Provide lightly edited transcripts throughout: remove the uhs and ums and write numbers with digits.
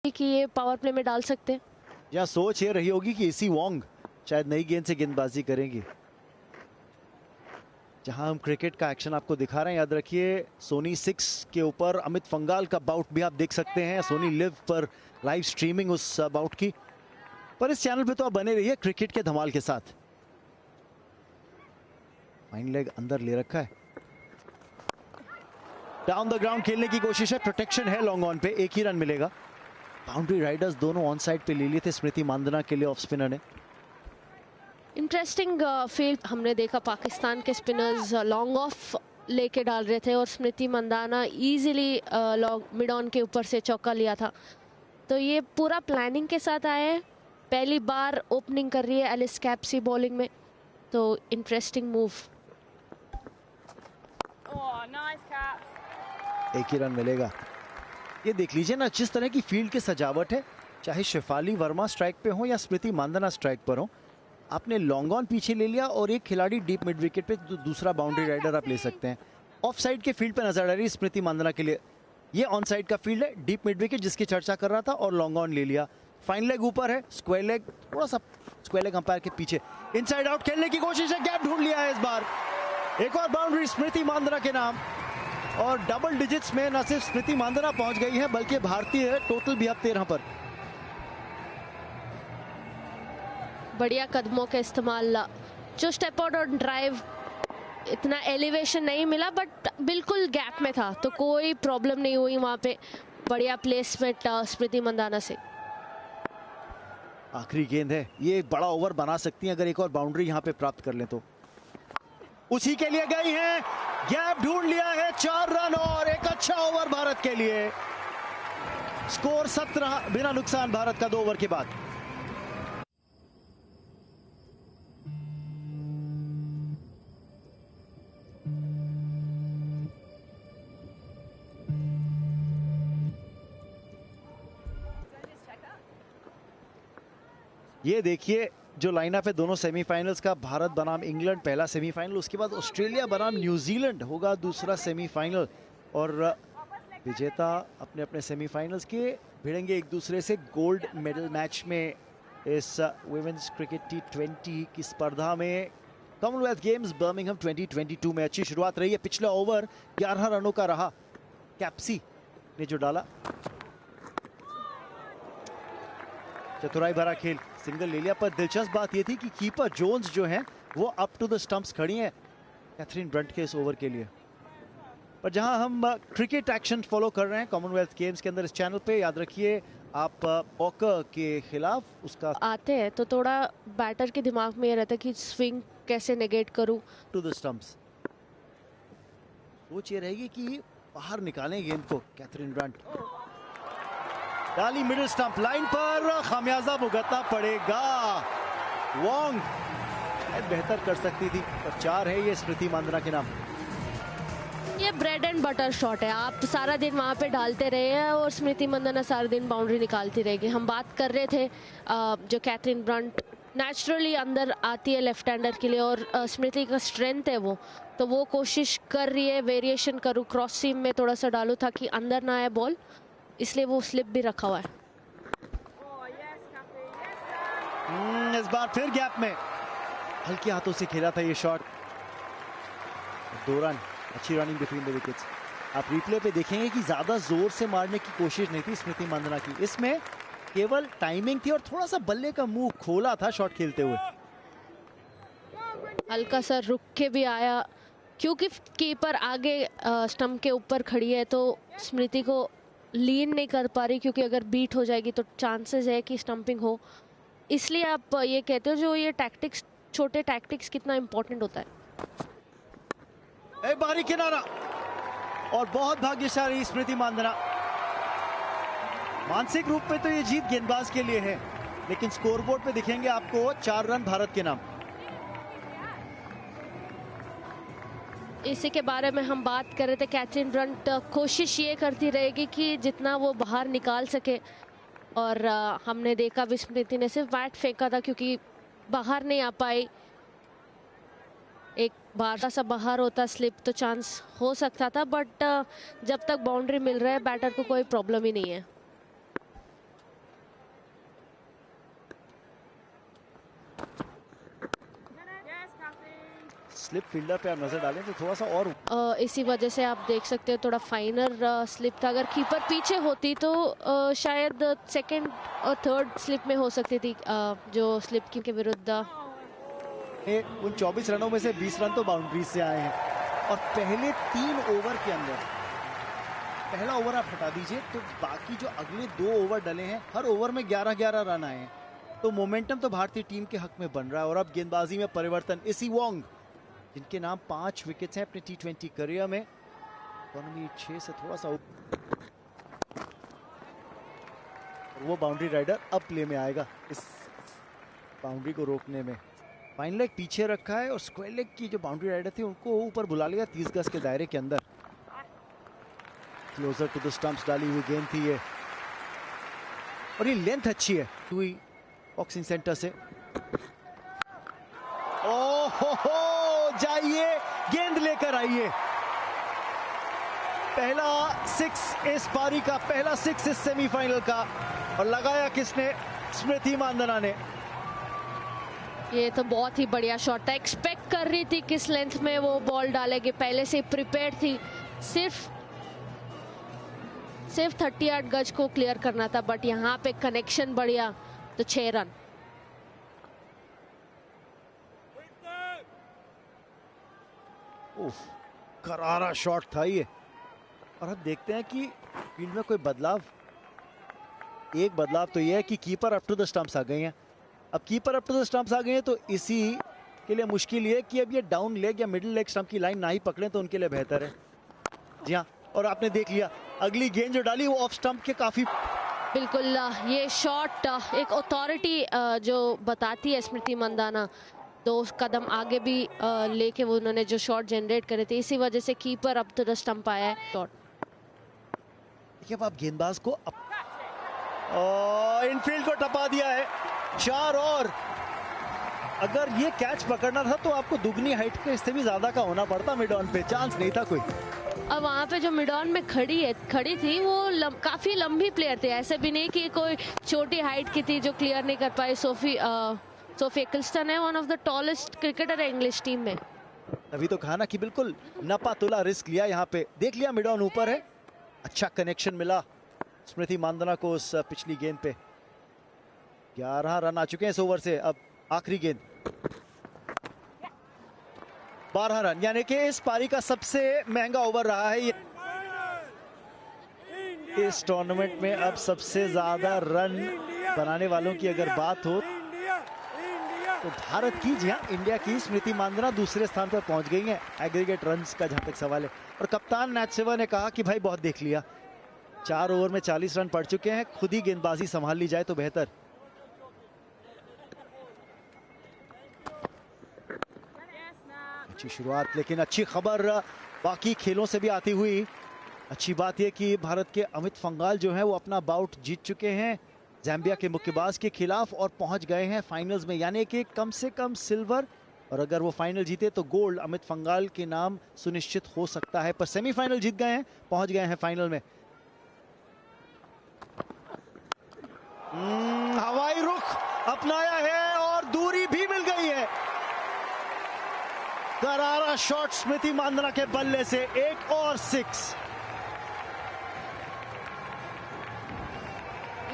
कि ये power play में डाल सकते हैं। या सोच ये रही होगी कि इसी वोंग शायद नई गेंद से गेंदबाजी करेंगे। जहां हम क्रिकेट का एक्शन आपको दिखा रहे हैं, याद रखिए सोनी 6 के ऊपर अमित फंगाल का बाउट भी आप देख सकते हैं, सोनी लिव पर लाइव स्ट्रीमिंग उस बाउट की। पर इस चैनल पे तो आप बने रहिए क्रिकेट के धमाल के साथ। फाइन लेग अंदर ले रखा है, डाउन द ग्राउंड खेलने की कोशिश है, प्रोटेक्शन है लॉन्ग ऑन पे, एक ही रन मिलेगा। बाउंड्री राइडर्स दोनों ऑन साइड पे ले लिए थे स्मृति मांदना के लिए ऑफ स्पिनर ने। इंटरेस्टिंग फील्ड हमने देखा, पाकिस्तान के स्पिनर्स लॉन्ग ऑफ लेके डाल रहे थे और Smriti Mandhana easily long mid on के ऊपर से चौका लिया था। तो ये पूरा प्लानिंग के साथ आए हैं, पहली बार ओपनिंग कर रही है एलिस कैप्सी बॉलिंग में, तो इंटरेस्टिंग मूव। एक ही रन मिलेगा। ये देख लीजिए ना जिस तरह की फील्ड की सजावट है, चाहे शेफाली वर्मा स्ट्राइक पे हो या स्मृति मांदना स्ट्राइक पर हो, आपने लॉन्ग ऑन पीछे ले लिया और एक खिलाड़ी डीप मिड विकेट पे दूसरा बाउंड्री राइडर आप ले सकते हैं। ऑफ साइड के फील्ड पे नजर आ रही है स्मृति मांदना के लिए, ये ऑन साइड का फील्ड है, डीप मिड विकेट जिसकी चर्चा कर रहा था और लॉन्ग ऑन ले लिया। फाइन लेग ऊपर है, स्क्वायर लेग थोड़ा सा स्क्वायर लेग अंपायर के पीछे, इनसाइड आउट खेलने की कोशिश है, गैप ढूंढ लिया है इस बार। एक और बाउंड्री स्मृति मांदना के नाम, और डबल डिजिट्स में न सिर्फ स्मृति मांदना पहुंच गई है बल्कि भारतीय है, टोटल भी अब 13 पर। बढ़िया कदमों के इस्तेमाल, जो स्टेप आउट और ड्राइव इतना एलिवेशन नहीं मिला बट बिल्कुल गैप में था, तो कोई प्रॉब्लम नहीं हुई वहां पे। बढ़िया प्लेसमेंट स्मृति मंदाना से। आखिरी गेंद है, ये एक बड़ा ओवर बना सकती हैं अगर एक और बाउंड्री यहां पे प्राप्त कर लें तो। उसी के लिए गई हैं, गैप ढूंढ लिया है, 4 रन और एक अच्छा ओवर भारत के लिए। स्कोर 17 बिना नुकसान भारत का 2 ओवर के बाद। ये देखिए जो लाइनअप है दोनों सेमीफाइनल्स का, भारत बनाम इंग्लैंड पहला सेमीफाइनल, उसके बाद ऑस्ट्रेलिया बनाम न्यूजीलैंड होगा दूसरा सेमीफाइनल, और विजेता अपने अपने सेमीफाइनल्स के भिड़ेंगे एक दूसरे से गोल्ड मेडल मैच में इस वुमेन्स क्रिकेट T20 की स्पर्धा में। कॉमनवेल्थ गेम्स बर्मिंघम 2022 में अच्छी शुरुआत रही है, पिछला ओवर 11 रनों का रहा, कैप्सी ने जो डाला, चतुराई भरा खेल, सिंगल ले लिया। पर दिलचस्प बात यह थी कि कीपर जोन्स जो हैं वो अप टू द स्टंप्स खड़ी हैं कैथरीन ब्रंट के इस ओवर के लिए। पर जहां हम क्रिकेट एक्शन फॉलो कर रहे हैं कॉमनवेल्थ गेम्स के अंदर इस चैनल पे, याद रखिए आप वॉकर के खिलाफ उसका आते हैं तो थोड़ा बैटर के दिमाग में ये रहता है कि स्विंग कैसे नेगेट करूं। टू द स्टंप्स सोच ये रहेगी कि बाहर निकालें गेंद को। कैथरीन ब्रंट डाली मिडिल स्टंप लाइन पर, खामियाजा भुगतना पड़ेगा। वोंग बेहतर कर सकती थी, पर 4 है ये स्मृति मांदना के नाम। ये ब्रेड एंड बटर शॉट है, आप सारा दिन वहां पे डालते रहे हैं और स्मृति मंदाना सारा दिन बाउंड्री निकालती रहेगी। हम बात कर रहे थे जो कैथरीन ब्रंट नेचुरली अंदर आती है लेफ्ट हैंडर के लिए, और स्मृति का स्ट्रेंथ है वो, तो वो कोशिश कर रही है वेरिएशन करूँ, क्रॉस सीम में थोड़ा सा डालूँ ताकि अंदर ना आए बॉल, इसलिए वो स्लिप भी रखा हुआ है। इस बार फिर गैप में हल्के हाथों से खेला था ये शॉट, 2 रन, अच्छी रनिंग बिटवीन द विकेट्स। आप रिप्ले पे देखेंगे कि ज्यादा जोर से मारने की कोशिश नहीं थी स्मृति मांदना की, इसमें केवल टाइमिंग थी और थोड़ा सा बल्ले का मुंह खोला था शॉट खेलते हुए। हल्का सा रुक के भी आया, क्योंकि कीपर आगे स्टंप के ऊपर खड़ी है तो स्मृति को लीन नहीं कर पा रही, क्योंकि अगर बीट हो जाएगी तो चांसेस है कि स्टंपिंग हो। इसलिए आप ये कहते हो जो ये टैक्टिक्स, छोटे टैक्टिक्स कितना इंपॉर्टेंट होता है। एक बारी किनारा और बहुत भाग्यशाली स्मृति मांदना। मानसिक रूप पे तो ये जीत गेंदबाज के लिए है, लेकिन स्कोरबोर्ड पे दिखेंगे आपको 4 रन भारत के नाम। इसी के बारे में हम बात कर रहे थे, कैथरीन ब्रंट कोशिश ये करती रहेगी कि जितना वो बाहर निकाल सके, और हमने देखा भी स्मृति ने सिर्फ बैट फेंका था क्योंकि बाहर नहीं आ पाई। एक बार सा बाहर होता स्लिप तो चांस हो सकता था, बट जब तक बाउंड्री मिल रहा है बैटर को कोई प्रॉब्लम ही नहीं है। स्लिप फील्डर पे आप नजर डालें तो थोड़ा सा और इसी वजह से आप देख सकते हो थोड़ा फाइनर स्लिप था। अगर कीपर पीछे होती तो शायद सेकंड और थर्ड स्लिप में हो सकती थी जो स्लिप के विरुद्ध। उन 24 रनों में से 20 रन तो बाउंड्री से आए हैं और पहले 3 ओवर के अंदर, पहला ओवर आप हटा दीजिए तो बाकी जो अगले 2 ओवर डले हैं हर ओवर में 11-11 रन आए हैं, तो मोमेंटम तो भारतीय टीम के हक में बन रहा है। और अब गेंदबाजी में परिवर्तन, इसी वोंग जिनके नाम 5 विकेट्स हैं अपने T20 करियर में, इकोनॉमी 6 से थोड़ा सा वो बाउंड्री राइडर अब प्ले में आएगा इस बाउंड्री को रोकने में। फाइन लेग पीछे रखा है और स्क्वायर लेग की जो बाउंड्री राइडर थे उनको ऊपर बुला लिया 30 गज के दायरे के अंदर। क्लोजर टू द स्टंप्स डाली हुई गेंद थी ये, और ये लेंथ अच्छी है हुई बॉक्सिंग सेंटर से। ओहो जाइए गेंद लेकर आइए, पहला 6 इस पारी का, पहला 6 इस सेमीफाइनल का, और लगाया किसने? स्मृति मांदना ने। ये तो बहुत ही बढ़िया शॉट था, एक्सपेक्ट कर रही थी किस लेंथ में वो बॉल डालेगी, पहले से प्रिपेयर थी, सिर्फ 38 गज को क्लियर करना था, बट यहाँ पे कनेक्शन बढ़िया तो 6 रन। करारा शॉट था ये, और अब देखते हैं कि फील्ड में कोई बदलाव। एक बदलाव तो ये है कि keeper up to the stumps आ गए हैं। अब keeper up to the stumps आ गए हैं तो इसी के लिए मुश्किल ये कि अब ये डाउन लेग या मिडिल लेग स्टंप की लाइन ना ही पकड़े तो उनके लिए बेहतर है। जी हाँ, और आपने देख लिया अगली गेंद जो डाली वो ऑफ स्टंप के काफी। बिल्कुल, ये शॉट एक अथॉरिटी जो बताती है स्मृति मंदाना, 2 कदम आगे भी लेके वो उन्होंने जो शॉट जनरेट करे थे, इसी वजह से keeper up to the stump आया है शॉट। देखिए अब आप गेंदबाज को इनफील्ड को टपा दिया है 4, और अगर ये कैच पकड़ना था तो आपको दुगनी हाइट के इससे भी ज्यादा का होना पड़ता, मिड ऑन पे चांस नहीं था कोई। अब वहाँ पे जो मिड ऑन में खड़ी थी वो काफी लंबी प्लेयर थी, ऐसे भी नहीं कि कोई छोटी हाइट की थी जो क्लियर नहीं कर पाई। सोफी एक्ल्स्टन है, one of the tallest cricketer है इंग्लिश टीम में। अभी तो कहा ना कि बिल्कुल नपा तुला रिस्क लिया यहाँ पे, देख लिया मिड ऑन ऊपर है, अच्छा कनेक्शन मिला स्मृति मांदना को उस पिछली गेंद पे। 11 रन आ चुके हैं इस ओवर से, अब आखिरी गेंद 12 रन, यानी कि इस पारी का सबसे महंगा ओवर रहा है ये इस टूर्नामेंट में। अब सबसे ज्यादा रन बनाने वालों की अगर बात हो तो भारत की, जी हाँ इंडिया की स्मृति मांदना दूसरे स्थान पर पहुंच गई हैं एग्रीगेट रन्स का जहां तक सवाल है। और कप्तान नाथसेवा ने कहा कि भाई बहुत देख लिया, 4 ओवर में 40 रन पड़ चुके हैं, खुद ही गेंदबाजी संभाल ली जाए तो बेहतर। अच्छी शुरुआत, लेकिन अच्छी खबर बाकी खेलों से भी आती हुई। अच्छी बात यह कि भारत के अमित पंघाल जो है वो अपना बाउट जीत चुके हैं ज़ाम्बिया के मुक्केबाज के खिलाफ और पहुंच गए हैं फाइनल्स में, यानी कि कम से कम सिल्वर, और अगर वो फाइनल जीते तो गोल्ड अमित पंघाल के नाम सुनिश्चित हो सकता है। पर सेमीफाइनल जीत गए हैं, पहुंच गए हैं फाइनल में। हवाई रुख अपनाया है और दूरी भी मिल गई है। करारा शॉट स्मृति मांदना के बल्ले से, एक और 6।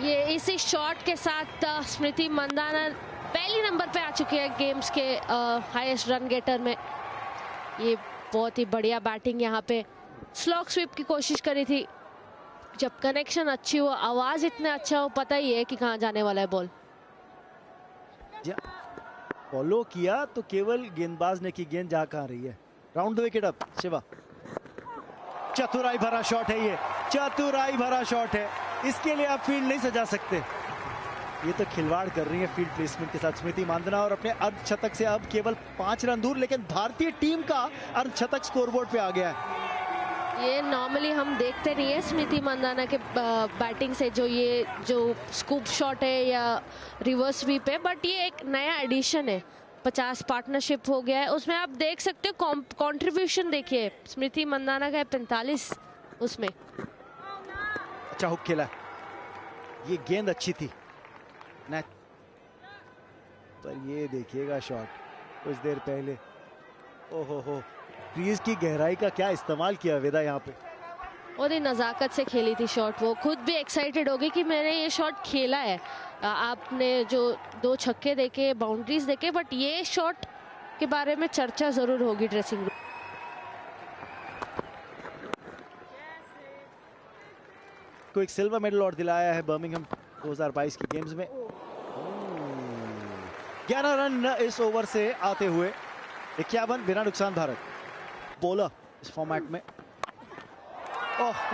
ये इसी शॉट के साथ स्मृति मंदाना पहली नंबर पे आ चुके हैं गेम्स के हाईएस्ट रन गेटर में। ये बहुत ही बढ़िया बैटिंग, यहाँ पे स्लॉग स्वीप की कोशिश करी थी, जब कनेक्शन अच्छी हो, आवाज इतना अच्छा हो, पता ही है कि कहाँ जाने वाला है बॉल। फॉलो किया तो केवल गेंदबाज ने की गेंद जा कहाँ रही है। Round the wicket up Shiva, चतुराई भरा शॉट है, ये चतुराई भरा शॉट है, इसके लिए आप फील्ड नहीं सजा सकते। ये तो खिलवाड़ कर रही है फील्ड प्लेसमेंट के साथ स्मृति मांदना, और अपने अर्धशतक से अब केवल 5 रन दूर, लेकिन भारतीय टीम का अर्धशतक स्कोरबोर्ड पे आ गया है। ये नॉर्मली हम देखते नहीं है स्मृति मंदाना के बैटिंग से, जो स्कूप शॉट है या रिवर्स स्वीप है, बट ये एक नया एडिशन है। 50 पार्टनरशिप हो गया है, उसमें आप देख सकते हो कंट्रीब्यूशन देखिए स्मृति मंदाना का है 45 उसमें। अच्छा हुक खेला, ये गेंद अच्छी थी पर ये देखिएगा शॉट कुछ देर पहले ओहो हो, क्रीज की गहराई का क्या इस्तेमाल किया वेदा यहाँ पे। बहुत ही नज़ाकत से खेली थी शॉट, वो खुद भी एक्साइटेड होगी कि मैंने ये शॉट खेला है। आपने जो 2 छक्के देखे, बाउंड्रीज देखे, बट ये शॉट के बारे में चर्चा जरूर होगी ड्रेसिंग रूम। को एक सिल्वर मेडल और दिलाया है बर्मिंघम 2022 की गेम्स में। 11 रन इस ओवर से आते हुए 51 बिना नुकसान भारत। बॉलर इस फॉर्मेट में,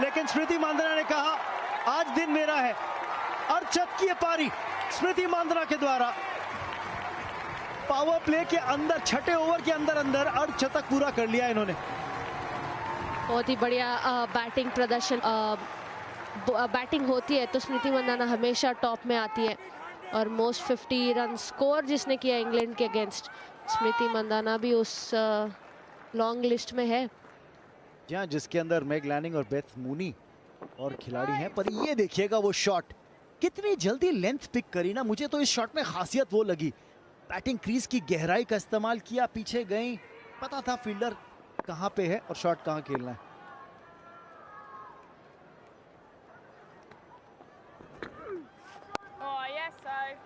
लेकिन स्मृति मांदना ने कहा आज दिन मेरा है। अर्धशतक की पारी स्मृति मांदना के द्वारा पावर प्ले के अंदर, छठे ओवर के अंदर अर्धशतक पूरा कर लिया इन्होंने। बहुत ही बढ़िया बैटिंग प्रदर्शन। बैटिंग होती है तो स्मृति मांदना हमेशा टॉप में आती है, और मोस्ट 50 रन स्कोर जिसने किया इंग्लैंड के अगेंस्ट, स्मृति मांदना भी उस लॉन्ग लिस्ट में है। जहां जिसके अंदर मैग लैनिंग और बेथ मूनी और खिलाड़ी हैं। पर ये देखिएगा वो शॉट, कितनी जल्दी लेंथ पिक करी ना। मुझे तो इस शॉट में खासियत वो लगी, बैटिंग क्रीज की गहराई का इस्तेमाल किया, पीछे गई, पता था फील्डर कहां पे है और शॉट कहां खेलना है।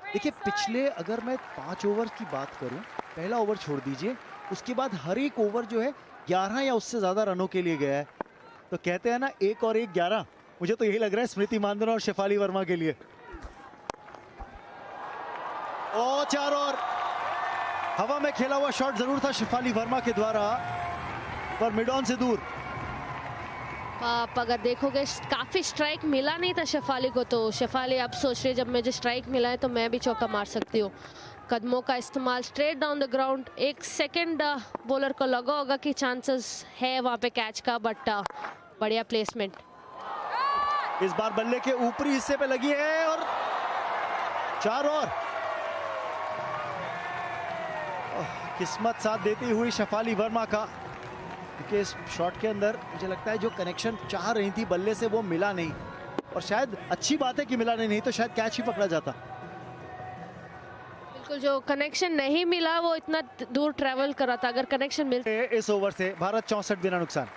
देखिए पिछले, अगर मैं 5 ओवर की बात करूं, पहला ओवर छोड़ दीजिए, उसके बाद हर एक ओवर जो है 11 या उससे ज्यादा रनों के लिए गया है। तो कहते हैं ना 1 और 1 11, मुझे तो यही लग रहा है स्मृति मांदना और शेफाली वर्मा के लिए। ओ 4 और हवा में खेला हुआ शॉट जरूर था शेफाली वर्मा के द्वारा, पर मिड ऑन से दूर। आप अगर देखोगे काफी स्ट्राइक मिला नहीं था शेफाली को, तो शेफाली अब सोच रही है जब मुझे स्ट्राइक मिला है तो मैं भी चौका मार सकती हूँ। कदमों का इस्तेमाल स्ट्रेट डाउन द ग्राउंड। एक सेकंड बॉलर को लगा होगा कि चांसेस है वहां पे कैच का, बट बढ़िया प्लेसमेंट। इस बार बल्ले के ऊपरी हिस्से पे लगी है और 4 और। किस्मत साथ देती हुई शेफाली वर्मा का, क्योंकि इस शॉट के अंदर मुझे लगता है जो कनेक्शन चाह रही थी बल्ले से वो मिला नहीं, और शायद अच्छी बात है कि मिला नहीं तो शायद कैच ही पकड़ा जाता। बिल्कुल, जो कनेक्शन नहीं मिला वो इतना दूर ट्रैवल करा था, अगर कनेक्शन मिलता। इस ओवर से भारत 64 बिना नुकसान।